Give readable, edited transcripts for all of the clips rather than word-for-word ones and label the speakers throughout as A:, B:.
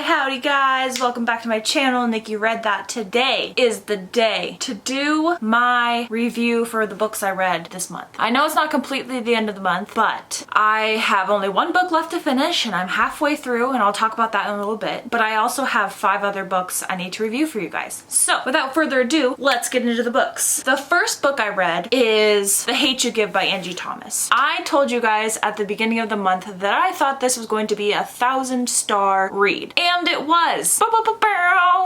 A: Howdy guys, welcome back to my channel, Nikki Read That. Today is the day to do my review for the books I read this month. I know it's not completely the end of the month, but I have only one book left to finish and I'm halfway through, and I'll talk about that in a little bit. But I also have 5 other books I need to review for you guys. So without further ado, let's get into the books. The first book I read is The Hate You Give by Angie Thomas. I told you guys at the beginning of the month that I thought this was going to be a 1,000-star read. And it was.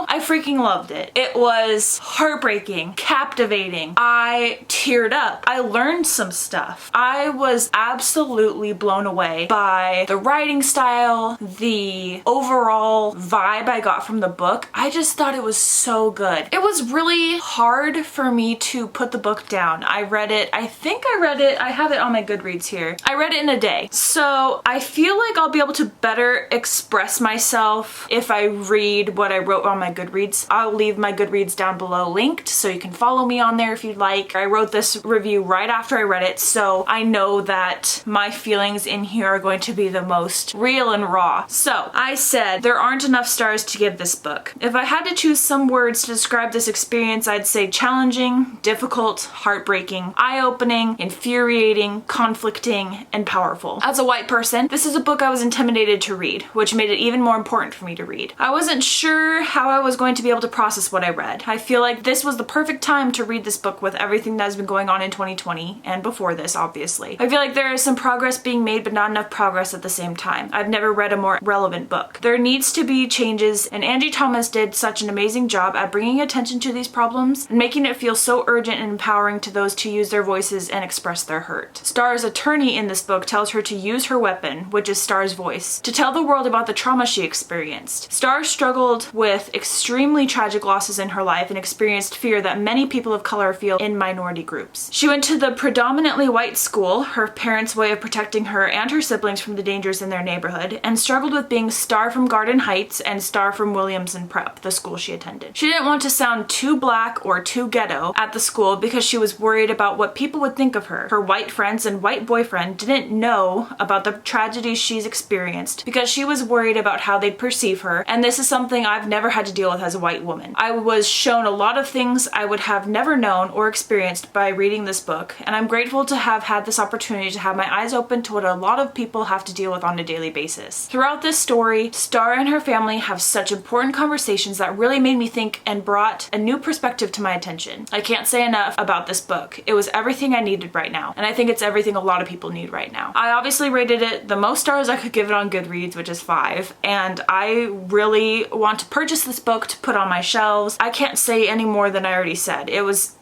A: I freaking loved it. It was heartbreaking, captivating. I teared up. I learned some stuff. I was absolutely blown away by the writing style, the overall vibe I got from the book. I just thought it was so good. It was really hard for me to put the book down. I read it, I have it on my Goodreads here. I read it in a day. So I feel like I'll be able to better express myself if I read what I wrote on my Goodreads. I'll leave my Goodreads down below linked so you can follow me on there if you'd like. I wrote this review right after I read it, so I know that my feelings in here are going to be the most real and raw. So I said there aren't enough stars to give this book. If I had to choose some words to describe this experience, I'd say challenging, difficult, heartbreaking, eye-opening, infuriating, conflicting, and powerful. As a white person, this is a book I was intimidated to read, which made it even more important for me to read. I wasn't sure how I was going to be able to process what I read. I feel like this was the perfect time to read this book with everything that has been going on in 2020 and before this, obviously. I feel like there is some progress being made, but not enough progress at the same time. I've never read a more relevant book. There needs to be changes, and Angie Thomas did such an amazing job at bringing attention to these problems and making it feel so urgent and empowering to those to use their voices and express their hurt. Star's attorney in this book tells her to use her weapon, which is Star's voice, to tell the world about the trauma she experienced. Star struggled with extremely tragic losses in her life and experienced fear that many people of color feel in minority groups. She went to the predominantly white school, her parents' way of protecting her and her siblings from the dangers in their neighborhood, and struggled with being Star from Garden Heights and Star from Williamson Prep, the school she attended. She didn't want to sound too black or too ghetto at the school because she was worried about what people would think of her. Her white friends and white boyfriend didn't know about the tragedies she's experienced because she was worried about how they'd perceive her, and this is something I've never had to deal with as a white woman. I was shown a lot of things I would have never known or experienced by reading this book, and I'm grateful to have had this opportunity to have my eyes open to what a lot of people have to deal with on a daily basis. Throughout this story, Star and her family have such important conversations that really made me think and brought a new perspective to my attention. I can't say enough about this book. It was everything I needed right now, and I think it's everything a lot of people need right now. I obviously rated it the most stars I could give it on Goodreads, which is 5, and I really want to purchase this book to put on my shelves. I can't say any more than I already said. It was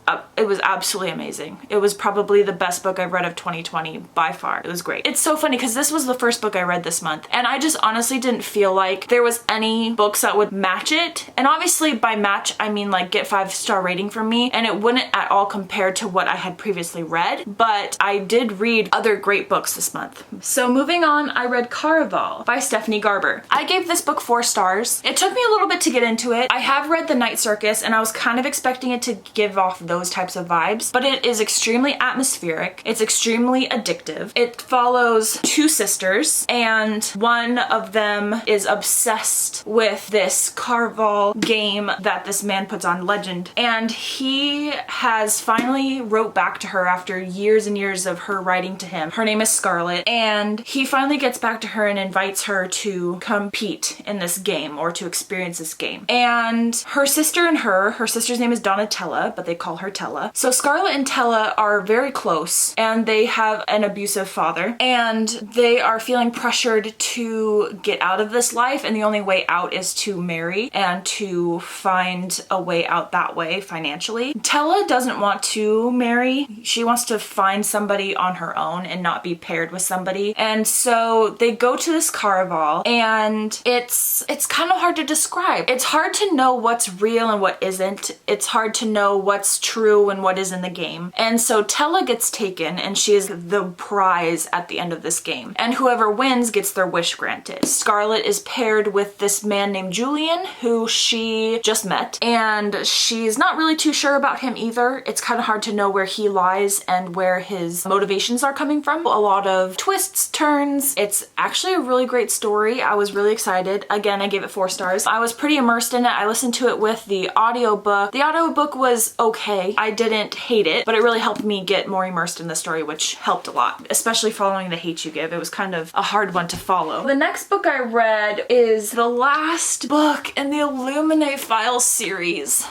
A: absolutely amazing. It was probably the best book I've read of 2020 by far. It was great. It's so funny because this was the first book I read this month, and I just honestly didn't feel like there was any books that would match it. And obviously by match, I mean like get 5-star rating from me, and it wouldn't at all compare to what I had previously read, but I did read other great books this month. So moving on, I read Caraval by Stephanie Garber. I gave this book 4 stars. It took me a little bit to get into it. I have read The Night Circus, and I was kind of expecting it to give off those types of vibes, but it is extremely atmospheric. It's extremely addictive. It follows 2 sisters, and one of them is obsessed with this Caraval game that this man puts on, Legend, and he has finally wrote back to her after years and years of her writing to him. Her name is Scarlett, and he finally gets back to her and invites her to compete in this game, or to experience this game. And her sister and her sister's name is Donatella, but they call her Tella. So Scarlett and Tella are very close, and they have an abusive father, and they are feeling pressured to get out of this life, and the only way out is to marry and to find a way out that way financially. Tella doesn't want to marry. She wants to find somebody on her own and not be paired with somebody. And so they go to this Caraval, and it's kind of hard to describe. It's hard to know what's real and what isn't. It's hard to know what's true true and what is in the game. And so Tella gets taken and she is the prize at the end of this game. And whoever wins gets their wish granted. Scarlet is paired with this man named Julian who she just met, and she's not really too sure about him either. It's kind of hard to know where he lies and where his motivations are coming from. A lot of twists, turns. It's actually a really great story. I was really excited. Again, I gave it 4 stars. I was pretty immersed in it. I listened to it with the audiobook. The audiobook was okay. I didn't hate it, but it really helped me get more immersed in the story, which helped a lot, especially following The Hate You Give. It was kind of a hard one to follow. The next book I read is the last book in the Illuminate Files series,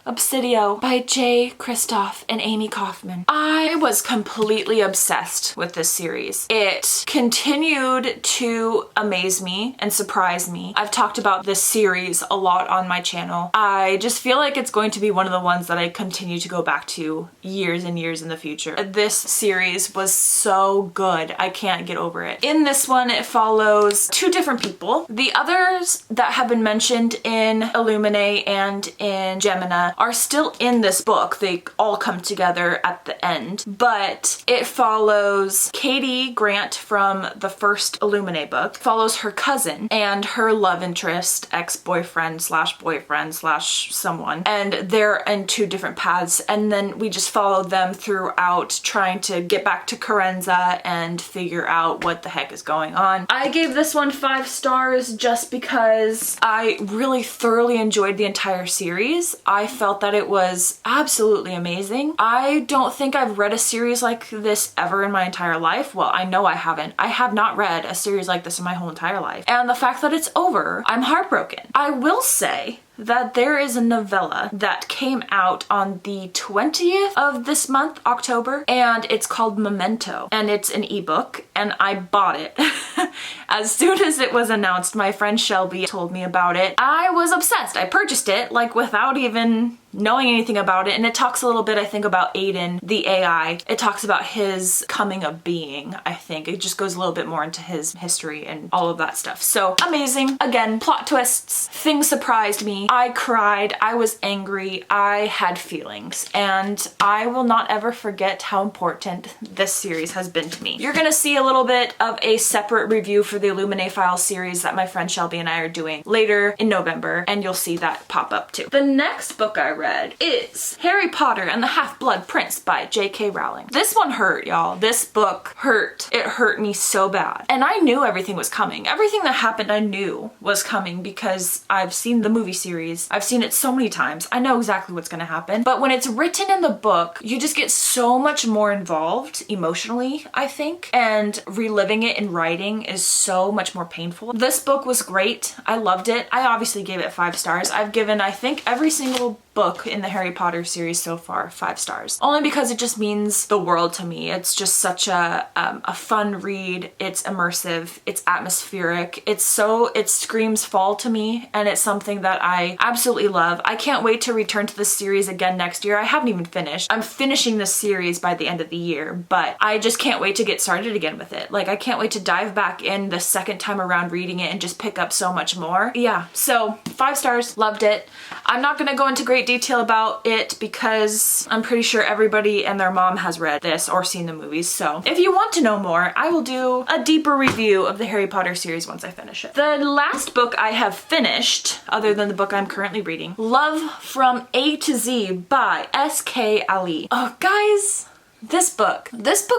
A: Obsidio by Kristoff and Amie Kaufman. I was completely obsessed with this series. It continued to amaze me and surprise me. I've talked about this series a lot on my channel. I just feel like it's going to be one of the ones that I continue to go back to years and years in the future. This series was so good. I can't get over it. In this one, it follows 2 different people. The others that have been mentioned in Illuminate and in Gemina are still in this book. They all come together at the end, but it follows Katie Grant from the first Illuminate book, follows her cousin and her love interest, ex-boyfriend slash boyfriend slash someone, and they're in 2 different paths, and then we just follow them throughout trying to get back to Carenza and figure out what the heck is going on. I gave this one 5 stars just because I really thoroughly enjoyed the entire series. I felt that it was absolutely amazing. I don't think I've read a series like this ever in my entire life. Well, I know I haven't. I have not read a series like this in my whole entire life. And the fact that it's over, I'm heartbroken. I will say that there is a novella that came out on the 20th of this month, October, and it's called Memento, and it's an ebook, and I bought it. As soon as it was announced, my friend Shelby told me about it. I was obsessed. I purchased it, like, without even knowing anything about it, and it talks a little bit, I think, about Aiden, the AI. It talks about his coming of being, I think. It just goes a little bit more into his history and all of that stuff. So, amazing. Again, plot twists. Things surprised me. I cried. I was angry. I had feelings. And I will not ever forget how important this series has been to me. You're gonna see a little bit of a separate review for the Illuminate Files series that my friend Shelby and I are doing later in November, and you'll see that pop up too. The next book I read is Harry Potter and the Half-Blood Prince by J.K. Rowling. This one hurt, y'all. This book hurt. It hurt me so bad. And I knew everything was coming. Everything that happened I knew was coming because I've seen the movie series. I've seen it so many times. I know exactly what's gonna happen. But when it's written in the book, you just get so much more involved emotionally, I think. And reliving it in writing is so much more painful. This book was great. I loved it. I obviously gave it 5 stars. I've given, I think, every single book in the Harry Potter series so far 5 stars. Only because it just means the world to me. It's just such a fun read. It's immersive. It's atmospheric. It screams fall to me, and it's something that I absolutely love. I can't wait to return to this series again next year. I haven't even finished. I'm finishing this series by the end of the year, but I just can't wait to get started again with it. Like, I can't wait to dive back in the second time around reading it and just pick up so much more. Yeah, so 5 stars, loved it. I'm not gonna go into great detail about it because I'm pretty sure everybody and their mom has read this or seen the movies, so if you want to know more, I will do a deeper review of the Harry Potter series once I finish it. The last book I have finished, other than the book I'm currently reading, Love from A to Z by S.K. Ali. Oh, guys, this book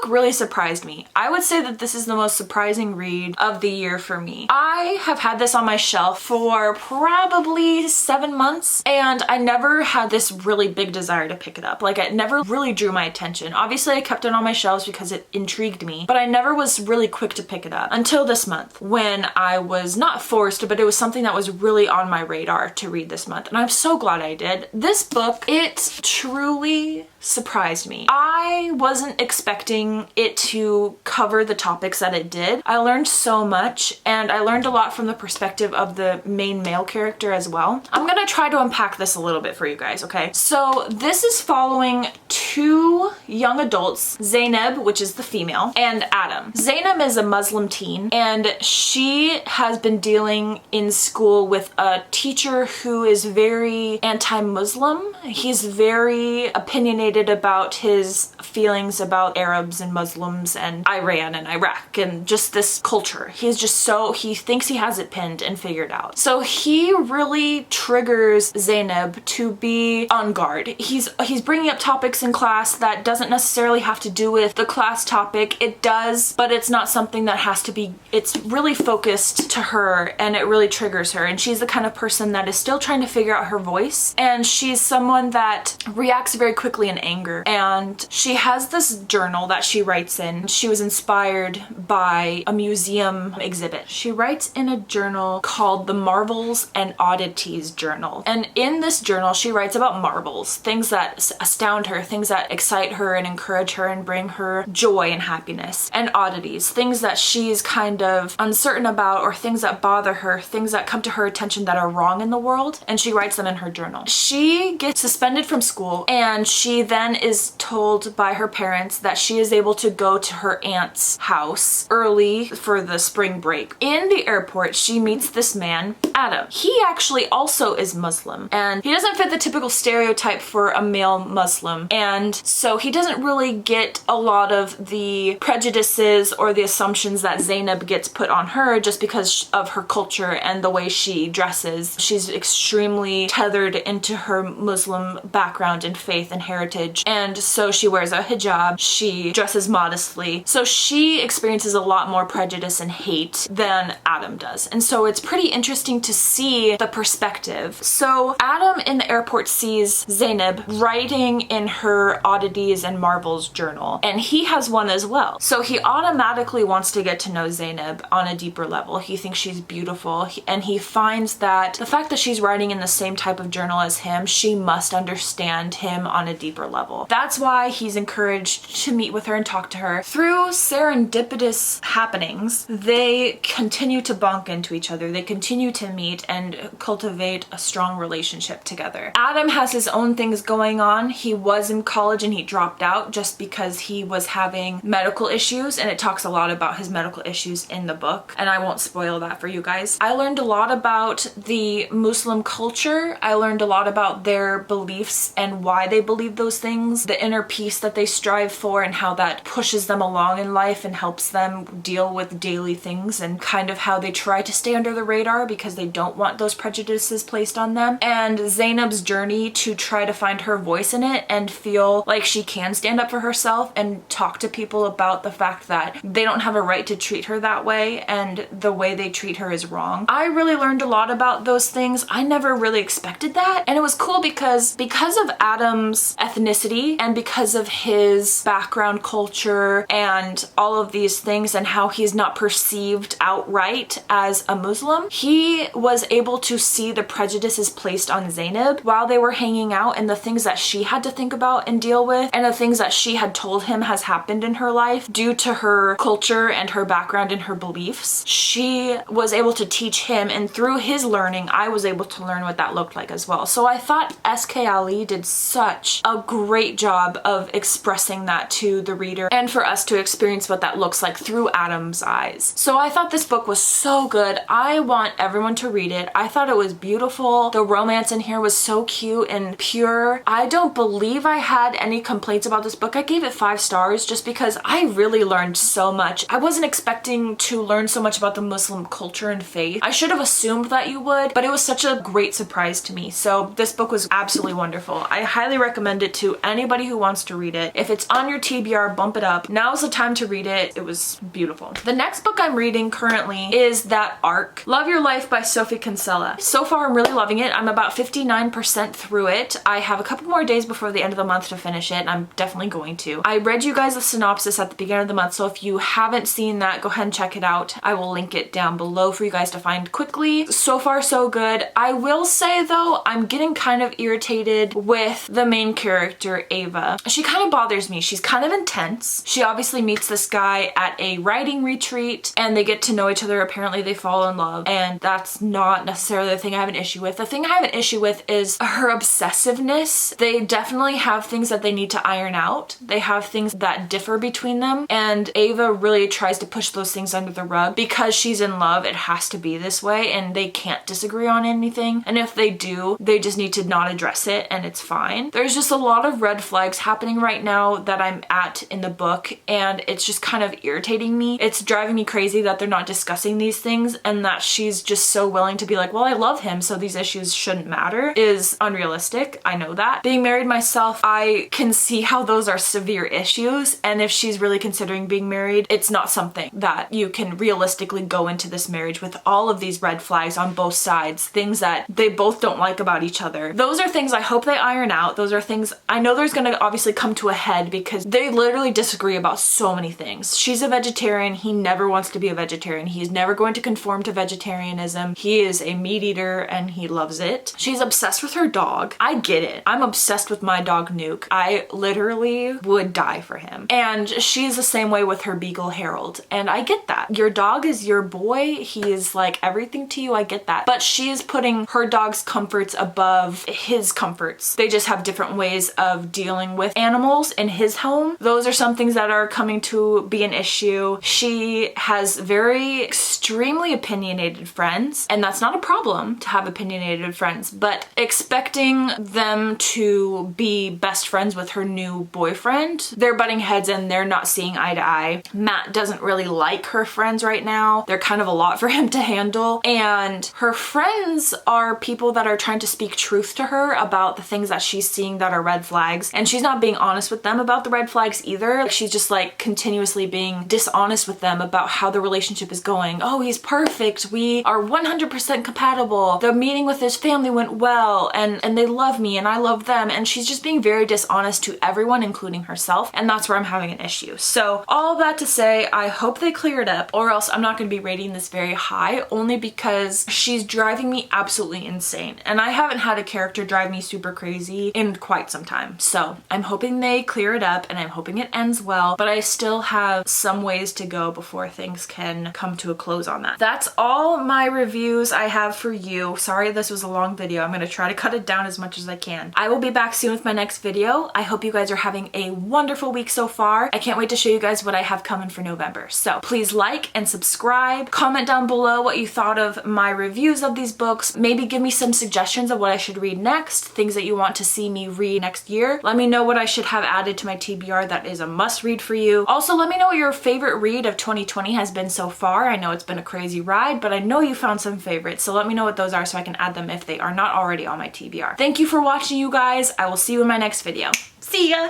A: really surprised me. I would say that this is the most surprising read of the year for me. I have had this on my shelf for probably 7 months, and I never had this really big desire to pick it up. Like, it never really drew my attention. Obviously, I kept it on my shelves because it intrigued me, but I never was really quick to pick it up until this month when I was not forced, but it was something that was really on my radar to read this month, and I'm so glad I did. This book, it truly surprised me. I wasn't expecting it to cover the topics that it did. I learned so much, and I learned a lot from the perspective of the main male character as well. I'm gonna try to unpack this a little bit for you guys, okay? So this is following 2 two young adults, Zainab, which is the female, and Adam. Zainab is a Muslim teen, and she has been dealing in school with a teacher who is very anti-Muslim. He's very opinionated about his feelings about Arabs and Muslims and Iran and Iraq and just this culture. He's just so, he thinks he has it pinned and figured out. So he really triggers Zainab to be on guard. He's bringing up topics in class that doesn't necessarily have to do with the class topic. It does, but it's not something that has to be, it's really focused to her and it really triggers her. And she's the kind of person that is still trying to figure out her voice. And she's someone that reacts very quickly in anger. And she has this journal that she writes in. She was inspired by a museum exhibit. She writes in a journal called the Marvels and Oddities Journal. And in this journal, she writes about marvels, things that astound her, things that excite her and encourage her and bring her joy and happiness, and oddities, things that she's kind of uncertain about or things that bother her, things that come to her attention that are wrong in the world, and she writes them in her journal. She gets suspended from school, and she then is told by her parents that she is able to go to her aunt's house early for the spring break. In the airport, she meets this man, Adam. He actually also is Muslim, and he doesn't fit the typical stereotype for a male Muslim, and so he doesn't really get a lot of the prejudices or the assumptions that Zainab gets put on her just because of her culture and the way she dresses. She's extremely tethered into her Muslim background and faith and heritage, and so she wears a hijab, she dresses modestly, so she experiences a lot more prejudice and hate than Adam does. And so it's pretty interesting to see the perspective. So Adam in the airport sees Zainab writing in her oddities and marvels journal, and he has one as well. So he automatically wants to get to know Zainab on a deeper level. He thinks she's beautiful, and he finds that the fact that she's writing in the same type of journal as him, she must understand him on a deeper level. That's why he's encouraged to meet with her and talk to her. Through serendipitous happenings, they continue to bump into each other. They continue to meet and cultivate a strong relationship together. Adam has his own things going on. He was in college and he dropped out just because he was having medical issues, and it talks a lot about his medical issues in the book, and I won't spoil that for you guys. I learned a lot about the Muslim culture. I learned a lot about their beliefs and why they believe those things, the inner peace that they strive for and how that pushes them along in life and helps them deal with daily things, and kind of how they try to stay under the radar because they don't want those prejudices placed on them. And Zainab's journey to try to find her voice in it and feel like she can stand up for herself and talk to people about the fact that they don't have a right to treat her that way and the way they treat her is wrong. I really learned a lot about those things. I never really expected that, and it was cool because of Adam's ethnicity and because of his background, culture, and all of these things, and how he's not perceived outright as a Muslim, he was able to see the prejudices placed on Zainab while they were hanging out, and the things that she had to think about and deal with, and the things that she had told him has happened in her life due to her culture and her background and her beliefs. She was able to teach him, and through his learning, I was able to learn what that looked like as well. So I thought S.K. Ali did such a great job of expressing that to the reader and for us to experience what that looks like through Adam's eyes. So I thought this book was so good. I want everyone to read it. I thought it was beautiful. The romance in here was so cute and pure. I don't believe I had any complaints about this book. I gave it 5 stars just because I really learned so much. I wasn't expecting to learn so much about the Muslim culture and faith. I should have assumed that you would, but it was such a great surprise to me. So this book was absolutely wonderful. I highly recommend it to anybody who wants to read it. If it's on your TBR, bump it up. Now's the time to read it. It was beautiful. The next book I'm reading currently is That Arc, Love Your Life by Sophie Kinsella. So far, I'm really loving it. I'm about 59% through it. I have a couple more days before the end of the month to finish it, and I'm definitely going to. I read you guys a synopsis at the beginning of the month, so if you haven't seen that, go ahead and check it out. I will link it down below for you guys to find quickly. So far, so good. I will say though, I'm getting kind of irritated with the main character, Ava. She kind of bothers me. She's kind of intense. She obviously meets this guy at a writing retreat and they get to know each other. Apparently they fall in love, and that's that's not necessarily the thing I have an issue with. The thing I have an issue with is her obsessiveness. They definitely have things that they need to iron out. They have things that differ between them, and Ava really tries to push those things under the rug. Because she's in love, it has to be this way, and they can't disagree on anything. And if they do, they just need to not address it, and it's fine. There's just a lot of red flags happening right now that I'm at in the book, and it's just kind of irritating me. It's driving me crazy that they're not discussing these things, and that she's just so willing to be like, well, I love him, so these issues shouldn't matter, is unrealistic. I know that. Being married myself, I can see how those are severe issues, and if she's really considering being married, it's not something that you can realistically go into this marriage with all of these red flags on both sides, things that they both don't like about each other. Those are things I hope they iron out. Those are things I know there's gonna obviously come to a head because they literally disagree about so many things. She's a vegetarian. He never wants to be a vegetarian. He's never going to conform to vegetarianism. He is a meat eater and he loves it. She's obsessed with her dog. I get it. I'm obsessed with my dog Nuke. I literally would die for him. And she's the same way with her beagle Harold. And I get that. Your dog is your boy. He is like everything to you. I get that. But she is putting her dog's comforts above his comforts. They just have different ways of dealing with animals in his home. Those are some things that are coming to be an issue. She has very extremely opinionated friends, and that's not a problem to have opinionated friends, but expecting them to be best friends with her new boyfriend, they're butting heads and they're not seeing eye to eye. Matt doesn't really like her friends right now. They're kind of a lot for him to handle, and her friends are people that are trying to speak truth to her about the things that she's seeing that are red flags, and she's not being honest with them about the red flags either. She's just like continuously being dishonest with them about how the relationship is going. Oh, he's perfect. We are 100% compatible. The meeting with his family went well, and they love me and I love them, and she's just being very dishonest to everyone, including herself, and that's where I'm having an issue. So all that to say, I hope they clear it up, or else I'm not going to be rating this very high, only because she's driving me absolutely insane, and I haven't had a character drive me super crazy in quite some time. So I'm hoping they clear it up, and I'm hoping it ends well, but I still have some ways to go before things can come to a close on that. That's all my reviews I have for you. Sorry this was a long video. I'm going to try to cut it down as much as I can. I will be back soon with my next video. I hope you guys are having a wonderful week so far. I can't wait to show you guys what I have coming for November. So please like and subscribe. Comment down below what you thought of my reviews of these books. Maybe give me some suggestions of what I should read next, things that you want to see me read next year. Let me know what I should have added to my TBR that is a must read for you. Also, let me know what your favorite read of 2020 has been so far. I know it's been a crazy ride, but I know you found some favorites, so let me know what those are so I can add them if they are not already on my TBR. Thank you for watching, you guys. I will see you in my next video. See ya!